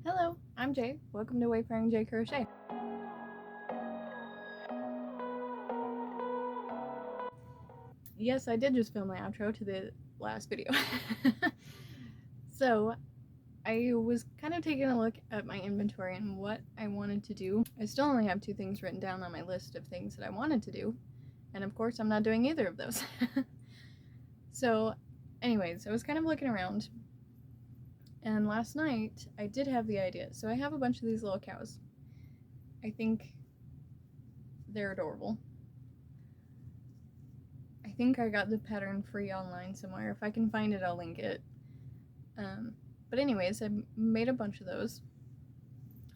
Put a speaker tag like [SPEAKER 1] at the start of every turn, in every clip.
[SPEAKER 1] Hello, I'm Jay. Welcome to Wayfaring J Crochet. Yes, I did just film my outro to the last video. So, I was kind of taking a look at my inventory and what I wanted to do. I still only have 2 things written down on my list of things that I wanted to do, and of course, I'm not doing either of those. So, anyways, I was kind of looking around, and last night I did have the idea. So, I have a bunch of these little cows. I think they're adorable. I think I got the pattern free online somewhere. If I can find it, I'll link it. But anyways, I made a bunch of those,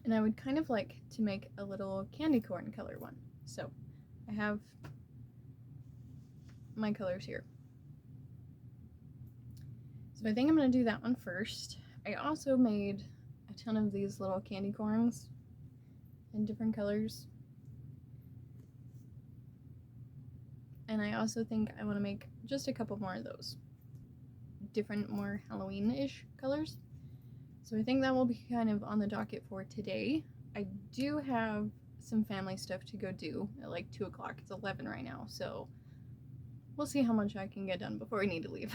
[SPEAKER 1] and I would kind of like to make a little candy corn color one. So I have my colors here. So I think I'm going to do that one first. I also made a ton of these little candy corns in different colors. And I also think I want to make just a couple more of those. Different, more Halloween-ish colors. So I think that will be kind of on the docket for today. I do have some family stuff to go do at like 2 o'clock. It's 11 right now, so we'll see how much I can get done before we need to leave.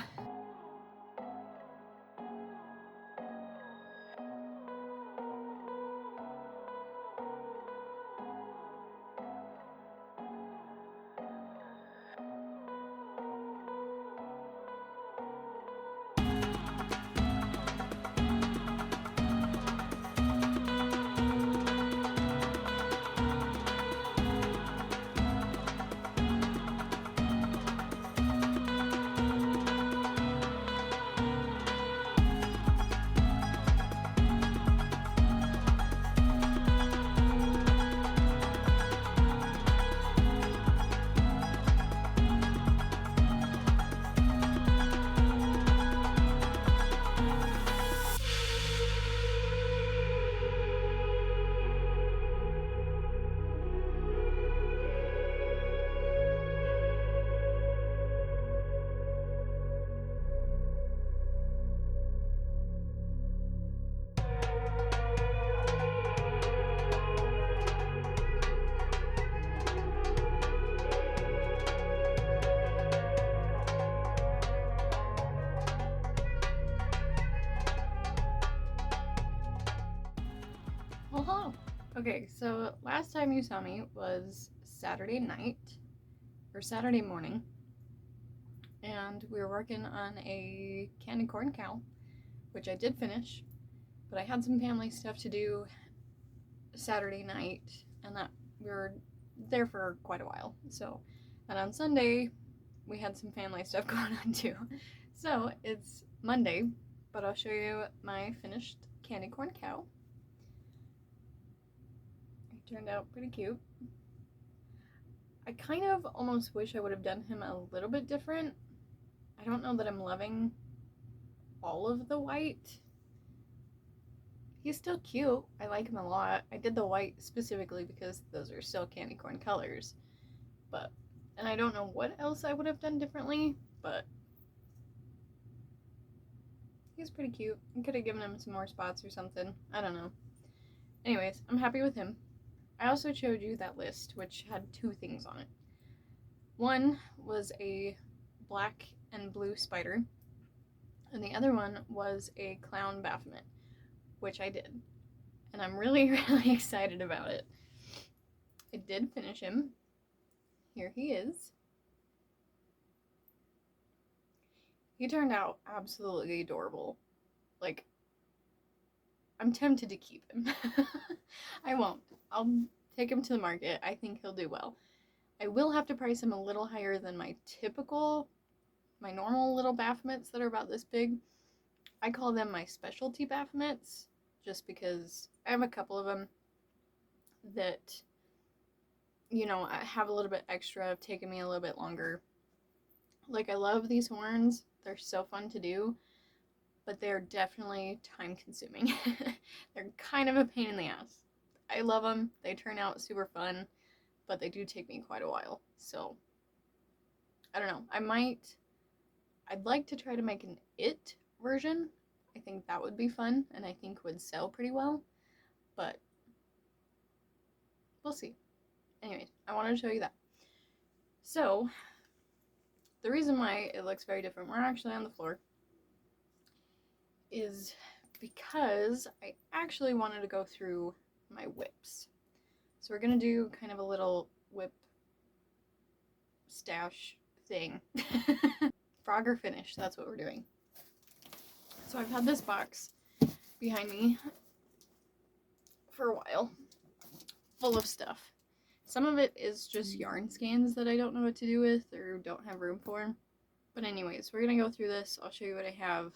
[SPEAKER 1] Well, hello. Okay, so last time you saw me was Saturday night, or Saturday morning, and we were working on a candy corn cow, which I did finish, but I had some family stuff to do Saturday night, and that we were there for quite a while. So, and on Sunday, we had some family stuff going on too. So it's Monday, but I'll show you my finished candy corn cow. It turned out pretty cute. I kind of almost wish I would have done him a little bit different. I don't know that I'm loving all of the white. He's still cute. I like him a lot. I did the white specifically because those are still candy corn colors. And I don't know what else I would have done differently, but he's pretty cute. I could have given him some more spots or something. I don't know. Anyways, I'm happy with him. I also showed you that list, which had 2 things on it. One was a black and blue spider, and the other one was a clown Baphomet, which I did. And I'm really, really excited about it. I did finish him. Here he is. He turned out absolutely adorable. Like, I'm tempted to keep him. I won't. I'll take him to the market. I think he'll do well. I will have to price him a little higher than my normal little Baphomets that are about this big. I call them my specialty Baphomets just because I have a couple of them that, have a little bit extra, have taken me a little bit longer. Like, I love these horns. They're so fun to do, but they're definitely time consuming. They're kind of a pain in the ass. I love them. They turn out super fun, but they do take me quite a while. So, I don't know. I'd like to try to make an it version. I I think that would be fun and I think would sell pretty well, but we'll see. Anyways, I wanted to show you that. So, the reason why it looks very different, we're actually on the floor, is because I actually wanted to go through my whips. So we're going to do kind of a little whip stash thing. Frogger finish, that's what we're doing. So I've had this box behind me for a while, full of stuff. Some of it is just yarn skeins that I don't know what to do with or don't have room for. But anyways, we're going to go through this. I'll show you what I have.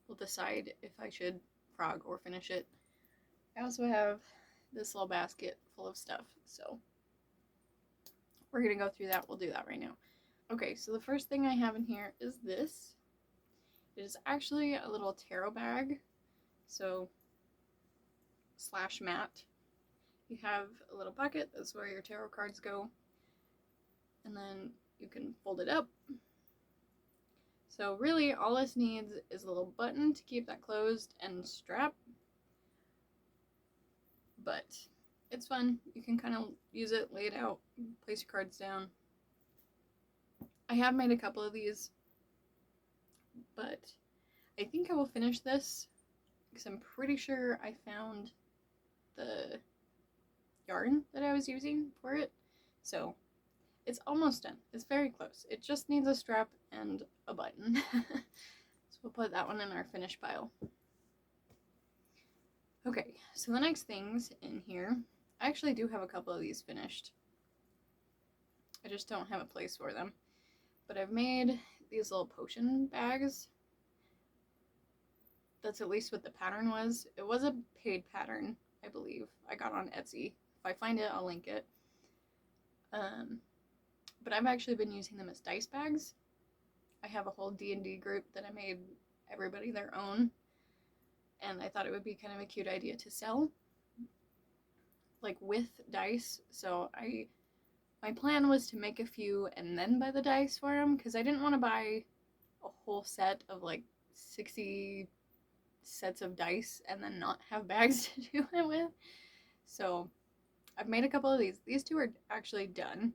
[SPEAKER 1] We'll decide if I should frog or finish it. I also have this little basket full of stuff, so we're going to go through that. We'll do that right now. Okay, so the first thing I have in here is this. It is actually a little tarot bag, so / mat. You have a little bucket, that's where your tarot cards go, and then you can fold it up. So really all this needs is a little button to keep that closed and strap, but it's fun. You can kind of use it, lay it out, place your cards down. I have made a couple of these, but I think I will finish this because I'm pretty sure I found the yarn that I was using for it. So it's almost done. It's very close. It just needs a strap and a button. So we'll put that one in our finish pile. Okay, so the next things in here, I actually do have a couple of these finished. I just don't have a place for them. But I've made these little potion bags. That's at least what the pattern was. It was a paid pattern, I believe. I got on Etsy. If I find it, I'll link it. But I've actually been using them as dice bags. I have a whole D&D group that I made everybody their own, and I thought it would be kind of a cute idea to sell, like with dice. So my plan was to make a few and then buy the dice for them, because I didn't want to buy a whole set of like 60 sets of dice and then not have bags to do it with. So I've made a couple of these. These two are actually done,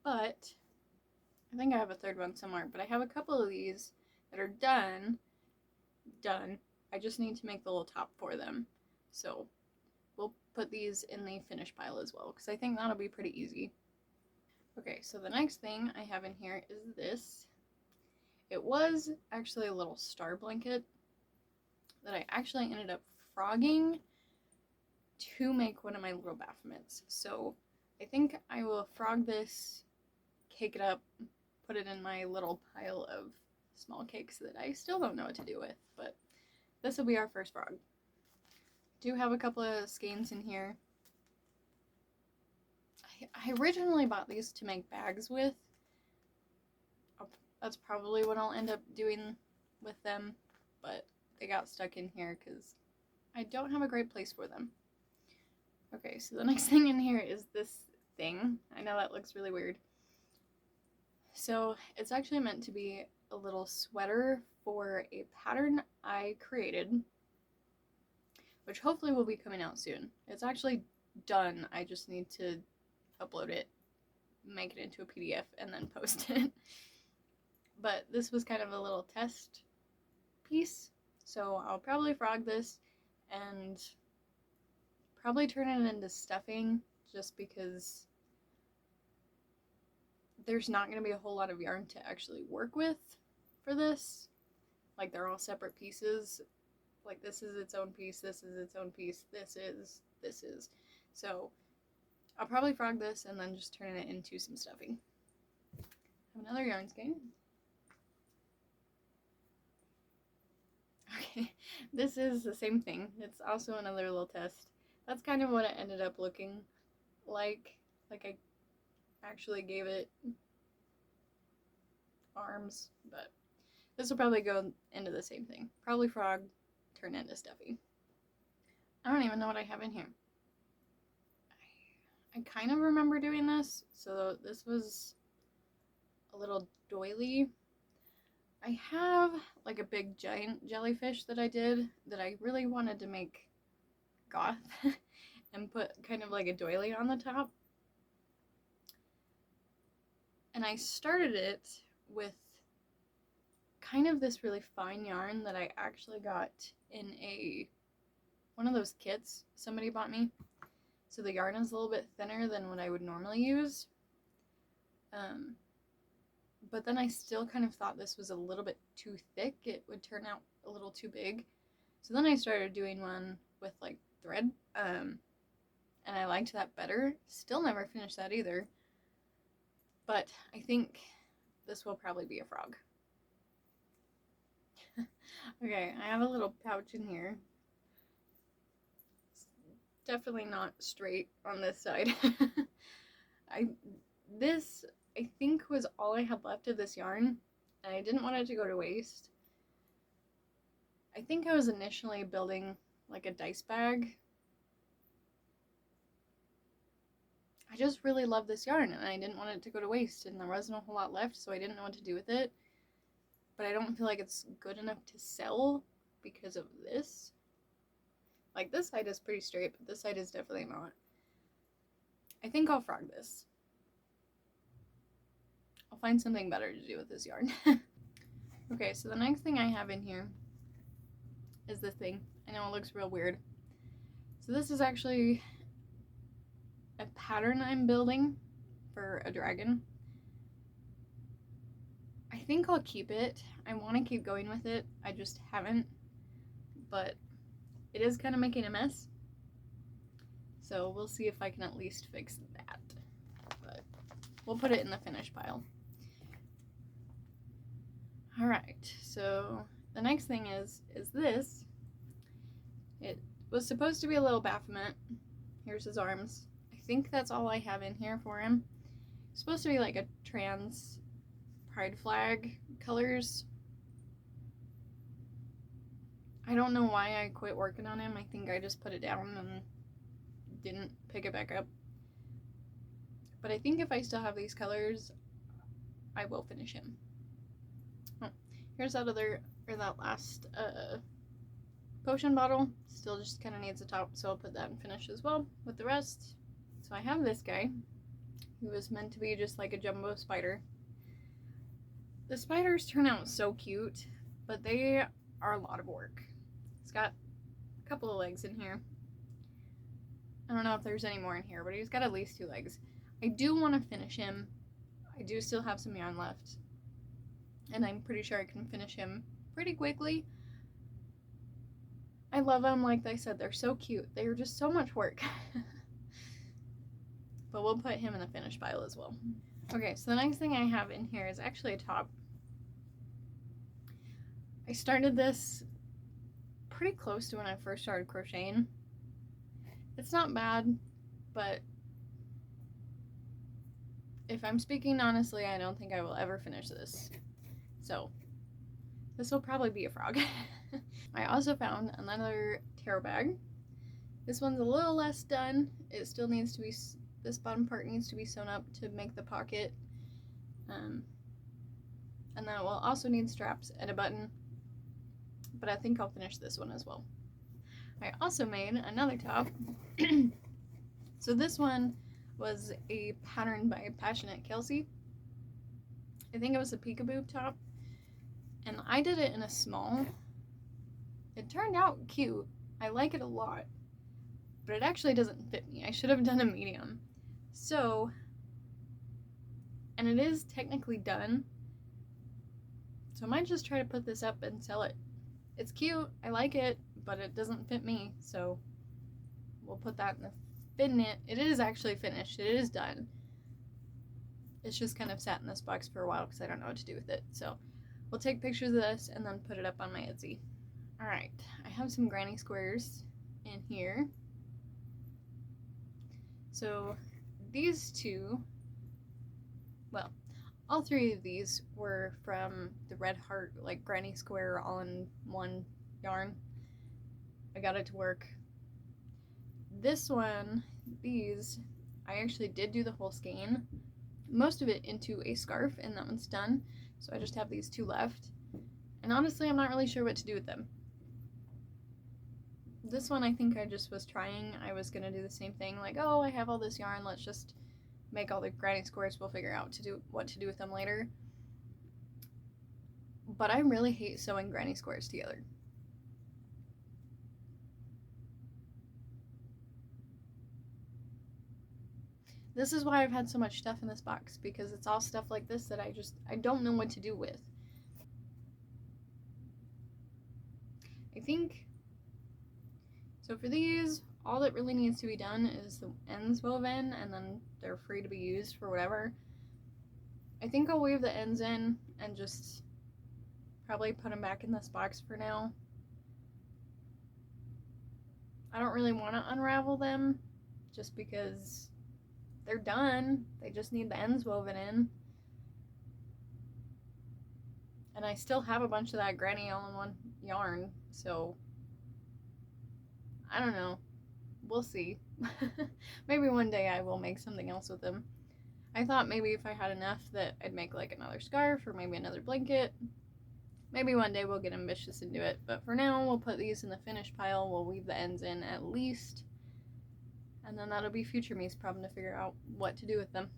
[SPEAKER 1] but I think I have a third one somewhere. But I have a couple of these that are done. I just need to make the little top for them. So we'll put these in the finish pile as well, because I think that'll be pretty easy. Okay, so the next thing I have in here is this. It was actually a little star blanket that I actually ended up frogging to make one of my little Baphomets. So I think I will frog this, cake it up, put it in my little pile of small cakes that I still don't know what to do with, but this will be our first frog. Do have a couple of skeins in here. I originally bought these to make bags with. That's probably what I'll end up doing with them, but they got stuck in here because I don't have a great place for them. Okay, so the next thing in here is this thing. I know that looks really weird. So it's actually meant to be a little sweater for a pattern I created, which hopefully will be coming out soon. It's actually done. I just need to upload it, make it into a PDF, and then post it. But this was kind of a little test piece, so I'll probably frog this and probably turn it into stuffing, just because there's not going to be a whole lot of yarn to actually work with for this. Like, they're all separate pieces. Like, this is its own piece, this is its own piece, this is. So I'll probably frog this and then just turn it into some stuffing. I have another yarn skein. Okay, this is the same thing. It's also another little test. That's kind of what it ended up looking like. Like, I actually gave it arms, but this will probably go into the same thing. Probably frog, turn into stuffy. I don't even know what I have in here. I kind of remember doing this. So this was a little doily. I have like a big giant jellyfish that I did that I really wanted to make goth and put kind of like a doily on the top. And I started it with kind of this really fine yarn that I actually got in one of those kits somebody bought me. So the yarn is a little bit thinner than what I would normally use. But then I still kind of thought this was a little bit too thick. It would turn out a little too big. So then I started doing one with like thread, and I liked that better. Still never finished that either. But I think this will probably be a frog. Okay, I have a little pouch in here. It's definitely not straight on this side. This I think was all I had left of this yarn, and I didn't want it to go to waste. I think I was initially building like a dice bag. I just really love this yarn, and I didn't want it to go to waste, and there wasn't a whole lot left, so I didn't know what to do with it. But I don't feel like it's good enough to sell because of this. Like, this side is pretty straight, but this side is definitely not. I think I'll frog this. I'll find something better to do with this yarn. Okay, so the next thing I have in here is this thing. I know it looks real weird. So this is actually a pattern I'm building for a dragon. I think I'll keep it. I want to keep going with it. I just haven't. But it is kind of making a mess. So we'll see if I can at least fix that. But we'll put it in the finish pile. Alright, so the next thing is this. It was supposed to be a little Baphomet. Here's his arms. I think that's all I have in here for him. It's supposed to be like a trans pride flag colors. I don't know why I quit working on him. I think I just put it down and didn't pick it back up. But I think if I still have these colors, I will finish him. Oh, here's that last potion bottle. Still just kind of needs a top, so I'll put that in finish as well with the rest. So I have this guy who was meant to be just like a jumbo spider. The spiders turn out so cute, but they are a lot of work. He's got a couple of legs in here. I don't know if there's any more in here, but he's got at least 2 legs. I do want to finish him. I do still have some yarn left, and I'm pretty sure I can finish him pretty quickly. I love them, like I said, they're so cute. They're just so much work. But we'll put him in the finish pile as well. Okay, so the next thing I have in here is actually a top. I started this pretty close to when I first started crocheting. It's not bad, but if I'm speaking honestly, I don't think I will ever finish this. So this will probably be a frog. I also found another tarot bag. This one's a little less done. It still needs to be, this bottom part needs to be sewn up to make the pocket. And then it will also need straps and a button. But I think I'll finish this one as well. I also made another top. So this one was a pattern by Passionate Kelsey. I think it was a peekaboo top. And I did it in a small. It turned out cute. I like it a lot. But it actually doesn't fit me. I should have done a medium. So, and it is technically done. So I might just try to put this up and sell it. It's cute. I like it, but it doesn't fit me. So we'll put that in the fin. It is actually finished. It is done. It's just kind of sat in this box for a while because I don't know what to do with it. So we'll take pictures of this and then put it up on my Etsy. Alright, I have some granny squares in here. So these two, well, all 3 of these were from the Red Heart, like granny square all-in-one yarn. I got it to work. This one, these, I actually did do the whole skein, most of it into a scarf, and that one's done. So I just have these 2 left. And honestly, I'm not really sure what to do with them. This one, I think I just was trying. I was gonna do the same thing, like, oh, I have all this yarn, let's just make all the granny squares, we'll figure out what to do with them later. But I really hate sewing granny squares together. This is why I've had so much stuff in this box, because it's all stuff like this that I don't know what to do with. I think, so for these, all that really needs to be done is the ends woven, and then they're free to be used for whatever. I think I'll weave the ends in and just probably put them back in this box for now. I don't really want to unravel them just because they're done. They just need the ends woven in. And I still have a bunch of that Granny All-in-One yarn, so I don't know. We'll see. Maybe one day I will make something else with them. I thought maybe if I had enough that I'd make like another scarf or maybe another blanket. Maybe one day we'll get ambitious and do it, but for now we'll put these in the finished pile. We'll weave the ends in at least, and then that'll be future me's problem to figure out what to do with them.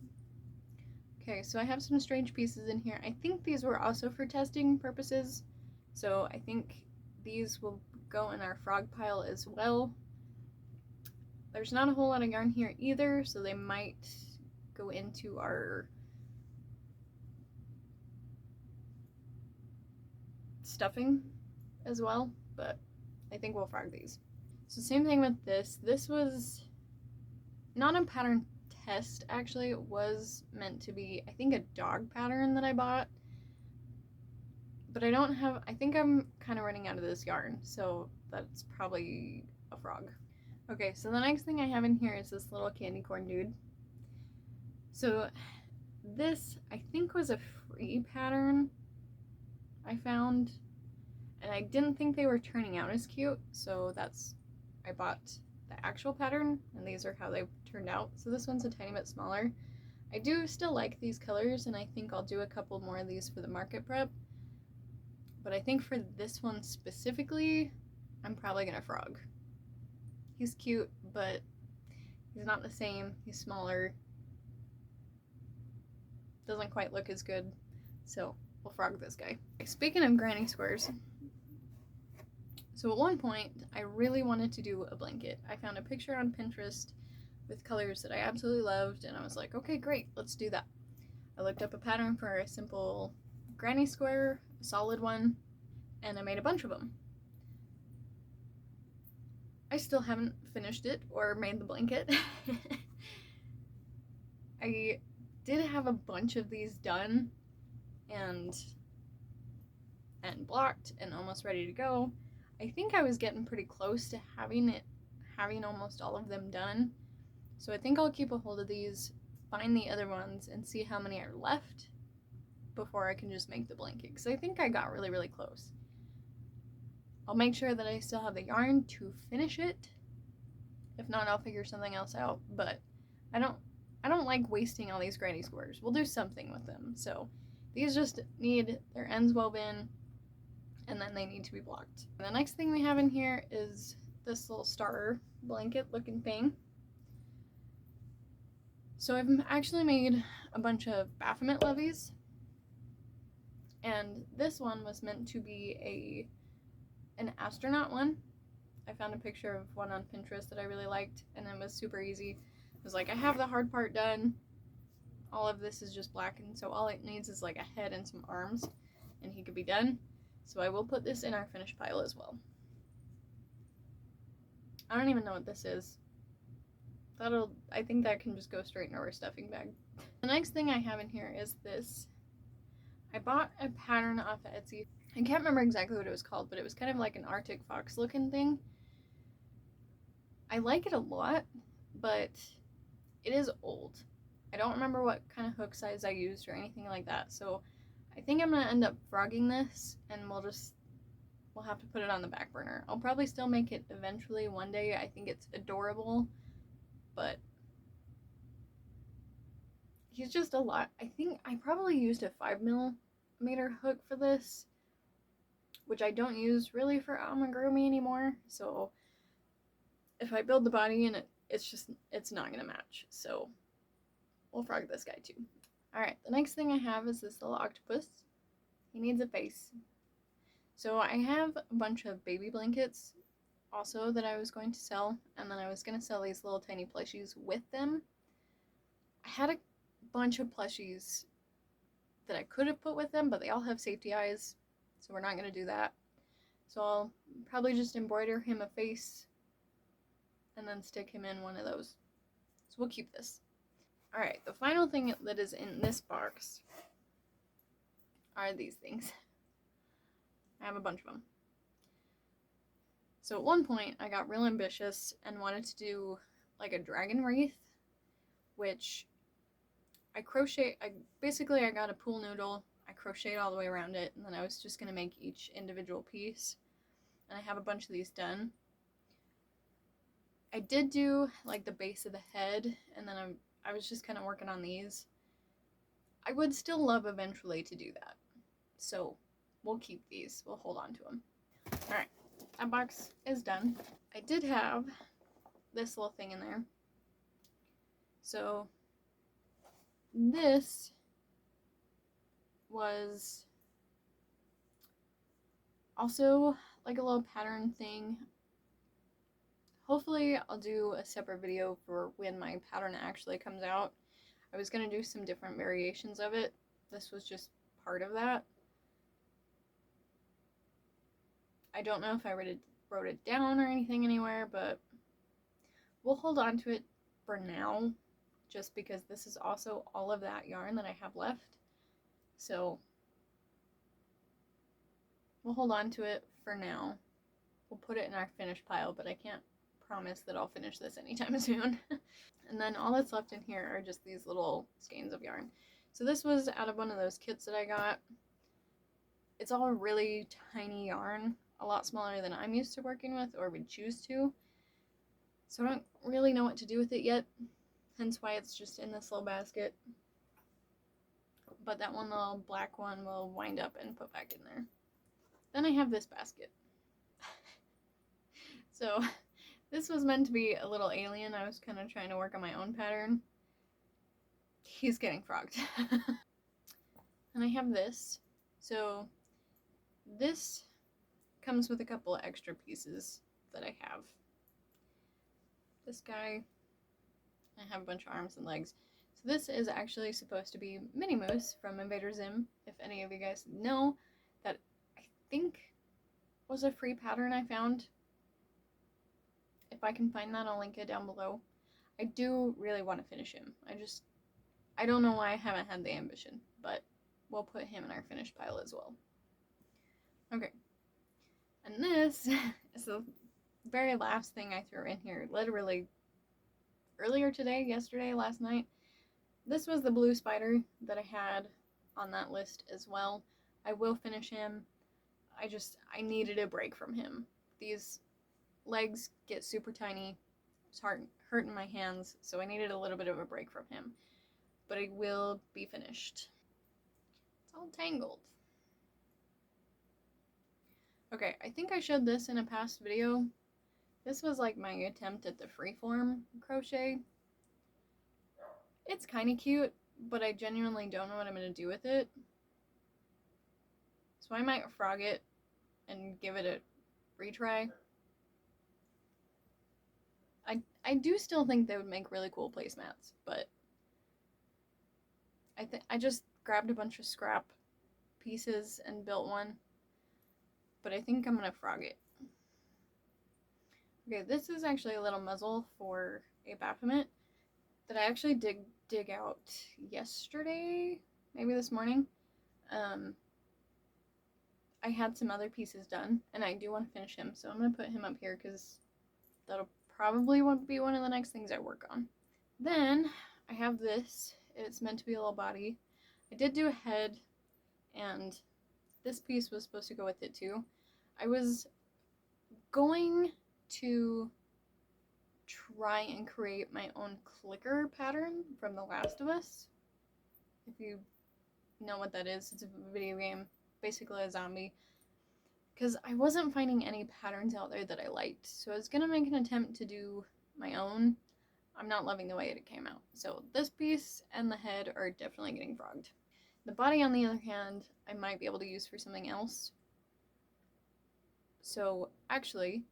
[SPEAKER 1] Okay, so I have some strange pieces in here. I think these were also for testing purposes, so I think these will go in our frog pile as well. There's not a whole lot of yarn here either, so they might go into our stuffing as well, but I think we'll frog these. So same thing with this. This was not a pattern test, actually. It was meant to be, I think, a dog pattern that I bought, but I think I'm kind of running out of this yarn, so that's probably a frog. Okay, so the next thing I have in here is this little candy corn dude. So this, I think, was a free pattern I found, and I didn't think they were turning out as cute, so I bought the actual pattern, and these are how they turned out. So this one's a tiny bit smaller. I do still like these colors, and I think I'll do a couple more of these for the market prep, but I think for this one specifically, I'm probably gonna frog. He's cute, but he's not the same. He's smaller. Doesn't quite look as good, so we'll frog this guy. Speaking of granny squares, so at one point I really wanted to do a blanket. I found a picture on Pinterest with colors that I absolutely loved, and I was like, okay, great, let's do that. I looked up a pattern for a simple granny square, a solid one, and I made a bunch of them. I still haven't finished it or made the blanket. I did have a bunch of these done and blocked and almost ready to go. I think I was getting pretty close to having almost all of them done. So I think I'll keep a hold of these, find the other ones, and see how many are left before I can just make the blanket, because I think I got really, really close. I'll make sure that I still have the yarn to finish it. If not, I'll figure something else out, but I don't like wasting all these granny squares. We'll do something with them. So these just need their ends woven, and then they need to be blocked. And the next thing we have in here is this little starter blanket looking thing. So I've actually made a bunch of Baphomet levies, and this one was meant to be an astronaut one. I found a picture of one on Pinterest that I really liked, and it was super easy. It was like, I have the hard part done. All of this is just black, and so all it needs is like a head and some arms, and he could be done. So I will put this in our finished pile as well. I don't even know what this is. I think that can just go straight into our stuffing bag. The next thing I have in here is this. I bought a pattern off of Etsy. I can't remember exactly what it was called, but it was kind of like an Arctic Fox looking thing. I like it a lot, but it is old. I don't remember what kind of hook size I used or anything like that, so I think I'm gonna end up frogging this, and we'll have to put it on the back burner. I'll probably still make it eventually one day. I think it's adorable, but he's just a lot. I think I probably used a 5mm hook for this, which I don't use really for amigurumi anymore. So if I build the body and it's not gonna match. So we'll frog this guy too. Alright, the next thing I have is this little octopus. He needs a face. So I have a bunch of baby blankets also that I was going to sell, and then I was going to sell these little tiny plushies with them. I had a bunch of plushies that I could have put with them, but they all have safety eyes, so we're not going to do that. So I'll probably just embroider him a face and then stick him in one of those. So we'll keep this. Alright, the final thing that is in this box are these things. I have a bunch of them. So at one point, I got real ambitious and wanted to do like a dragon wreath, which I got a pool noodle, I crocheted all the way around it, and then I was just going to make each individual piece. And I have a bunch of these done. I did do like the base of the head, and then I was just kind of working on these. I would still love eventually to do that. So we'll keep these. We'll hold on to them. Alright, that box is done. I did have this little thing in there. So this was also like a little pattern thing. Hopefully I'll do a separate video for when my pattern actually comes out. I was going to do some different variations of it. This was just part of that. I don't know if I wrote it down or anything anywhere, but we'll hold on to it for now, just because this is also all of that yarn that I have left. So we'll hold on to it for now. We'll put it in our finished pile, but I can't promise that I'll finish this anytime soon. And then all that's left in here are just these little skeins of yarn. So this was out of one of those kits that I got. It's all really tiny yarn, a lot smaller than I'm used to working with or would choose to. So I don't really know what to do with it yet, hence why it's just in this little basket. But that one little black one will wind up and put back in there. Then I have this basket. So this was meant to be a little alien. I was kind of trying to work on my own pattern. He's getting frogged. And I have this. So this comes with a couple of extra pieces that I have. This guy, I have a bunch of arms and legs. So this is actually supposed to be Minnie Moose from Invader Zim. If any of you guys know, that I think was a free pattern I found. If I can find that, I'll link it down below. I do really want to finish him. I don't know why I haven't had the ambition, but we'll put him in our finished pile as well. Okay. And this is the very last thing I threw in here, literally earlier today, yesterday, last night. This was the blue spider that I had on that list as well. I will finish him. I needed a break from him. These legs get super tiny. It's hurting my hands, so I needed a little bit of a break from him. But it will be finished. It's all tangled. Okay, I think I showed this in a past video. This was like my attempt at the freeform crochet. It's kind of cute, but I genuinely don't know what I'm going to do with it. So I might frog it and give it a retry. I do still think they would make really cool placemats, but I just grabbed a bunch of scrap pieces and built one. But I think I'm going to frog it. Okay, this is actually a little muzzle for a Baphomet that I actually did dig out yesterday, maybe this morning. I had some other pieces done, and I do want to finish him, so I'm going to put him up here because that'll probably be one of the next things I work on. Then I have this. It's meant to be a little body. I did do a head, and this piece was supposed to go with it too. I was going to try and create my own clicker pattern from The Last of Us. If you know what that is, it's a video game, basically a zombie. because I wasn't finding any patterns out there that I liked. So I was gonna make an attempt to do my own. I'm not loving the way it came out. So this piece and the head are definitely getting frogged. The body, on the other hand, I might be able to use for something else. So actually,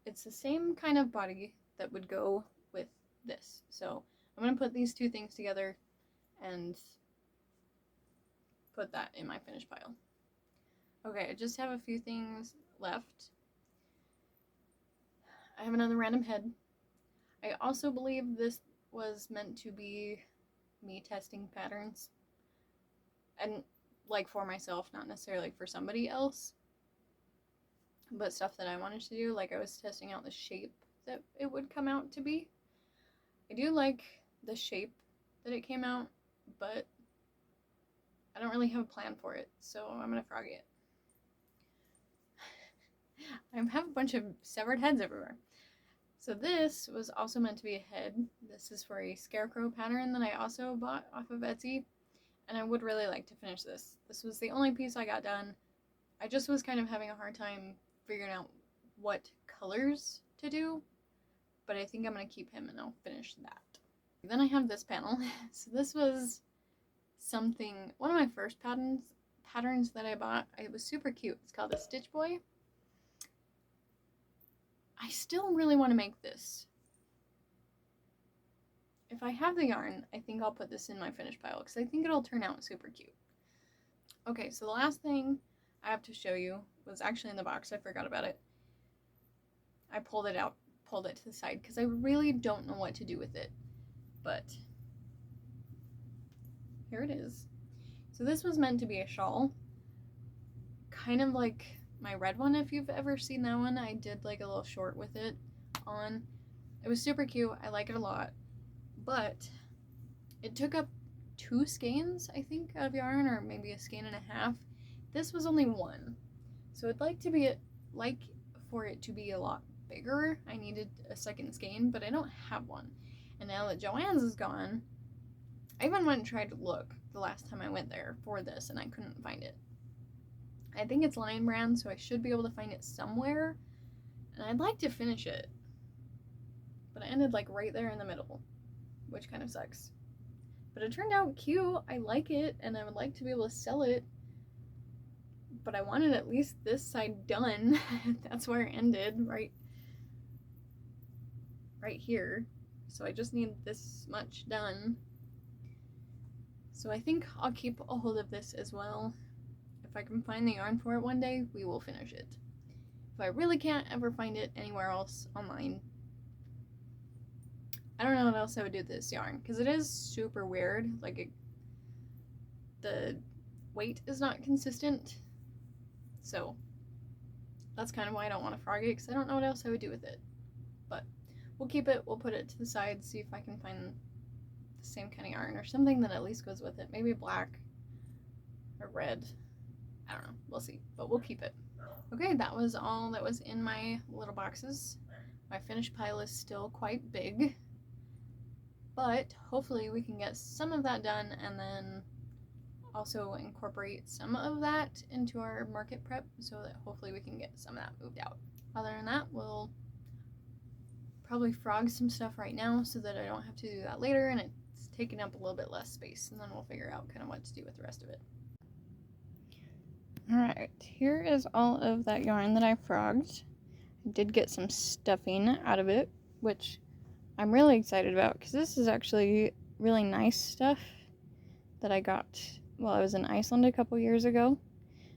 [SPEAKER 1] it's the same kind of body that would go with this. So I'm going to put these two things together and put that in my finished pile. Okay, I just have a few things left. I have another random head. I also believe this was meant to be me testing patterns. And like for myself, not necessarily for somebody else. But stuff that I wanted to do, like I was testing out the shape that it would come out to be. I do like the shape that it came out, but I don't really have a plan for it, so I'm gonna frog it. I have a bunch of severed heads everywhere. So this was also meant to be a head. This is for a scarecrow pattern that I also bought off of Etsy, and I would really like to finish this. This was the only piece I got done. I just was kind of having a hard time figuring out what colors to do, but I think I'm going to keep him and I'll finish that. Then I have this panel. So this was something, one of my first patterns that I bought. It was super cute. It's called a Stitch Boy. I still really want to make this. If I have the yarn, I think I'll put this in my finished pile because I think it'll turn out super cute. Okay, so the last thing I have to show you was actually in the box. I forgot about it. I pulled it out, pulled it to the side because I really don't know what to do with it. But here it is. So this was meant to be a shawl. Kind of like my red one, if you've ever seen that one. I did like a little short with it on. It was super cute. I like it a lot. But it took up 2 skeins, I think, of yarn, or maybe a skein and a half. This was only 1. So I'd like for it to be a lot bigger. I needed a second skein, but I don't have one. And now that Joann's is gone, I even went and tried to look the last time I went there for this, and I couldn't find it. I think it's Lion Brand, so I should be able to find it somewhere. And I'd like to finish it. But I ended like right there in the middle, which kind of sucks. But it turned out cute. I like it, and I would like to be able to sell it. But I wanted at least this side done. That's where it ended, right here. So I just need this much done. So I think I'll keep a hold of this as well. If I can find the yarn for it one day, we will finish it. If I really can't ever find it anywhere else online, I don't know what else I would do with this yarn, because it is super weird. Like, the weight is not consistent. So that's kind of why I don't want to frog it, because I don't know what else I would do with it. But we'll keep it, we'll put it to the side, see if I can find the same kind of yarn or something that at least goes with it. Maybe black or red. I don't know, we'll see, but we'll keep it. Okay, that was all that was in my little boxes. My finished pile is still quite big, but hopefully we can get some of that done and then also incorporate some of that into our market prep so that hopefully we can get some of that moved out. Other than that, we'll probably frog some stuff right now so that I don't have to do that later and it's taking up a little bit less space, and then we'll figure out kind of what to do with the rest of it. Alright, here is all of that yarn that I frogged. I did get some stuffing out of it, which I'm really excited about because this is actually really nice stuff that I got while I was in Iceland a couple years ago.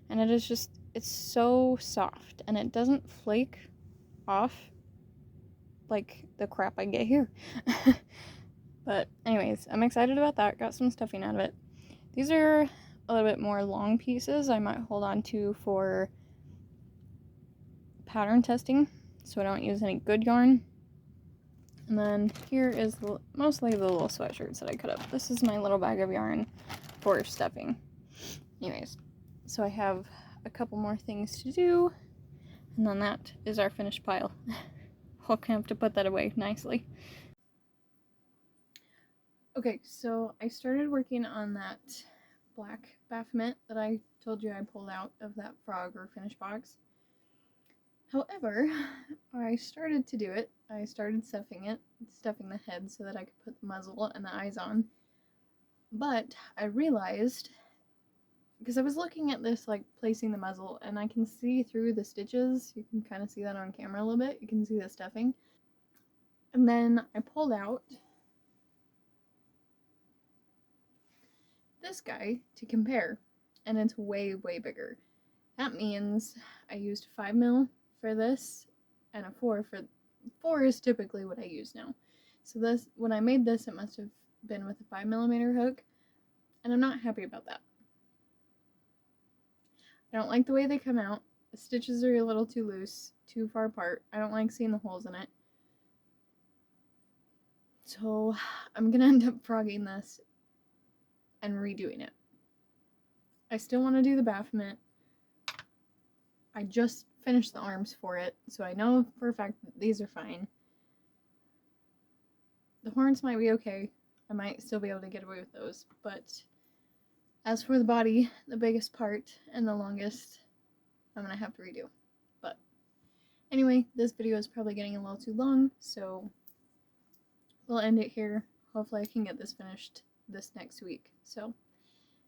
[SPEAKER 1] And it is just, it's so soft and it doesn't flake off like the crap I get here. But anyways, I'm excited about that. Got some stuffing out of it. These are a little bit more long pieces I might hold on to for pattern testing so I don't use any good yarn. And then here is mostly the little sweatshirts that I cut up. This is my little bag of yarn for stuffing. Anyways, so I have a couple more things to do, and then that is our finished pile. I'll have to put that away nicely. Okay, so I started working on that black Baphomet that I told you I pulled out of that frog or finished box. However, I started to do it. I started stuffing the head so that I could put the muzzle and the eyes on. But I realized, because I was looking at this, like placing the muzzle, and I can see through the stitches. You can kind of see that on camera a little bit. You can see the stuffing. And then I pulled out this guy to compare, and it's way, way bigger. That means I used 5mm for this, and a 4 is typically what I use now. So this, when I made this, it must have been with a 5mm hook, and I'm not happy about that. I don't like the way they come out. The stitches are a little too loose, too far apart. I don't like seeing the holes in it. So I'm gonna end up frogging this and redoing it. I still want to do the Baphomet. I just finished the arms for it, so I know for a fact that these are fine. The horns might be okay. I might still be able to get away with those, but as for the body, the biggest part and the longest, I'm gonna have to redo. But anyway, this video is probably getting a little too long, so we'll end it here. Hopefully I can get this finished this next week. So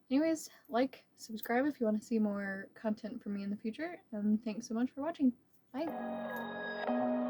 [SPEAKER 1] anyways, like, subscribe if you want to see more content from me in the future, and thanks so much for watching. Bye!